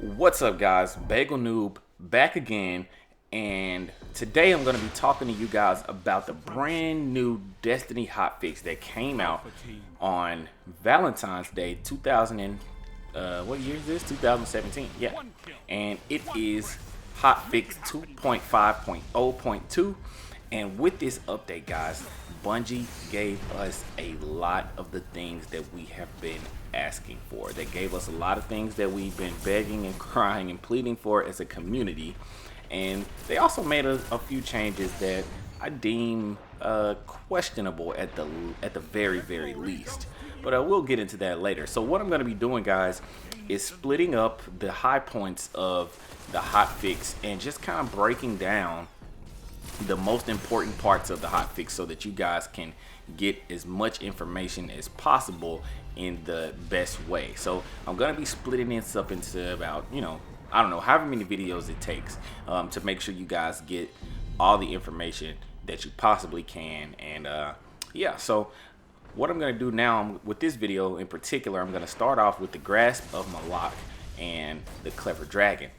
What's up, guys? Bagel Noob back again, and today I'm going to be talking to you guys about the brand new Destiny hotfix that came out on Valentine's Day 2000 and what year is this? 2017. Yeah, and it is hotfix 2.5.0.2. And with this update, guys, Bungie gave us a lot of the things that we have been asking for. They gave us a lot of things that we've been begging and crying and pleading for as a community. And they also made a few changes that I deem questionable at the very least. But we'll get into that later. So what I'm going to be doing, guys, is splitting up the high points of the hotfix and just kind of breaking down the most important parts of the hotfix so that you guys can get as much information as possible in the best way. So I'm gonna be splitting this up into about, I don't know, however many videos it takes to make sure you guys get all the information that you possibly can. And yeah, so what I'm gonna do now with this video in particular, I'm gonna start off with the Grasp of Malok and the Clever Dragon.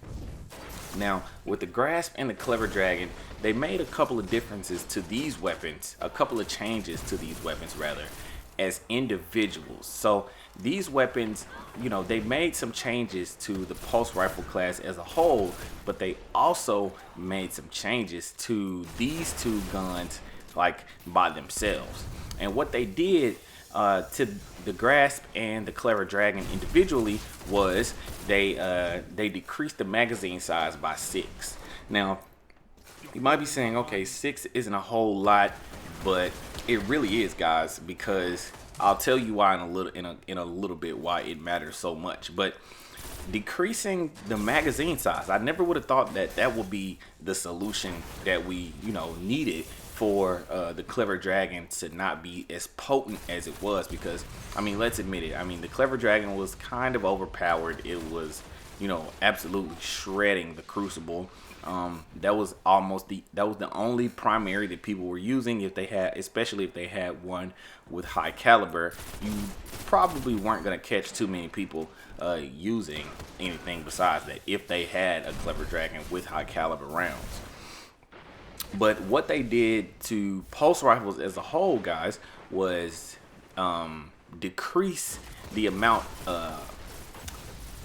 Now, with the Grasp and the Clever Dragon, they made a couple of differences to these weapons, a couple of changes to these weapons rather, as individuals. So these weapons, they made some changes to the pulse rifle class as a whole, but they also made some changes to these two guns like by themselves. And what they did to the Grasp and the Clever Dragon individually was they decreased the magazine size by 6. Now, you might be saying, okay, 6 isn't a whole lot, but it really is, guys, because I'll tell you why in a little bit why it matters so much. But decreasing the magazine size, I never would have thought that would be the solution that we needed for the Clever Dragon to not be as potent as it was. Because I mean, let's admit it, I mean, the Clever Dragon was kind of overpowered. It was absolutely shredding the Crucible. That was the only primary that people were using. If they had, especially if they had one with high caliber, you probably weren't gonna catch too many people using anything besides that if they had a Clever Dragon with high caliber rounds. But what they did to pulse rifles as a whole, guys, was decrease the amount,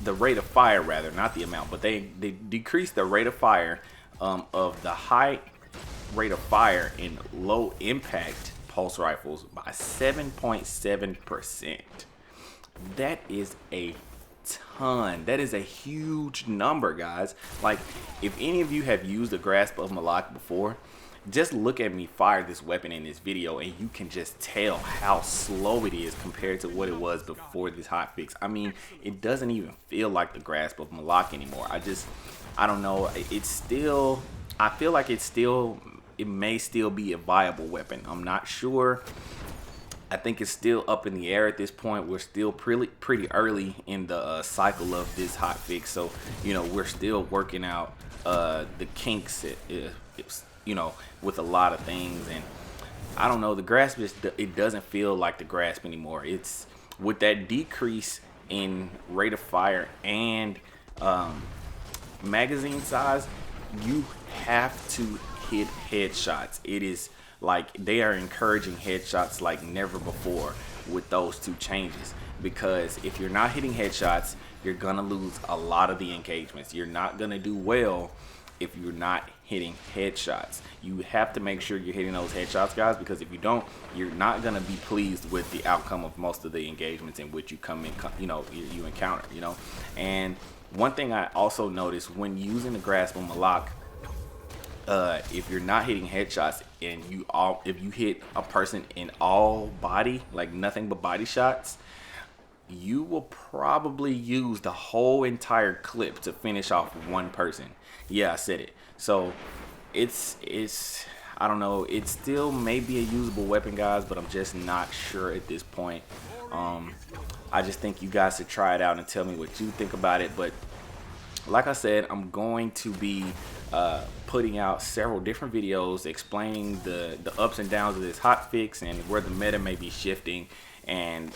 the rate of fire rather, not the amount, but they decreased the rate of fire of the high rate of fire in low impact pulse rifles by 7.7%. That is a ton. That is a huge number, guys. Like, if any of you have used the Grasp of Malok before, just look at me fire this weapon in this video and you can just tell how slow it is compared to what it was before this hotfix. I mean, it doesn't even feel like the Grasp of Malok anymore. I don't know, it's still, I feel like it may still be a viable weapon. I'm not sure. I think it's still up in the air at this point. We're still pretty early in the cycle of this hotfix, so we're still working out the kinks, with a lot of things. And I don't know, the Grasp it doesn't feel like the Grasp anymore. It's with that decrease in rate of fire and magazine size, you have to hit headshots. It is like they are encouraging headshots like never before with those two changes, because if you're not hitting headshots, you're gonna lose a lot of the engagements. You're not gonna do well if you're not hitting headshots. You have to make sure you're hitting those headshots, guys, because if you don't, you're not gonna be pleased with the outcome of most of the engagements in which you you encounter. And one thing I also noticed when using the Grasp of Malok, if you're not hitting headshots and if you hit a person in all body, like nothing but body shots, you will probably use the whole entire clip to finish off one person. Yeah, I said it. So it's I don't know, it still may be a usable weapon, guys, but I'm just not sure at this point. I just think you guys should try it out and tell me what you think about it. But like I said, I'm going to be putting out several different videos explaining the ups and downs of this hotfix and where the meta may be shifting. and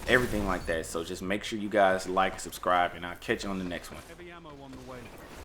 everything like that. So just make sure you guys like and subscribe, and I'll catch you on the next one. Heavy ammo on the way.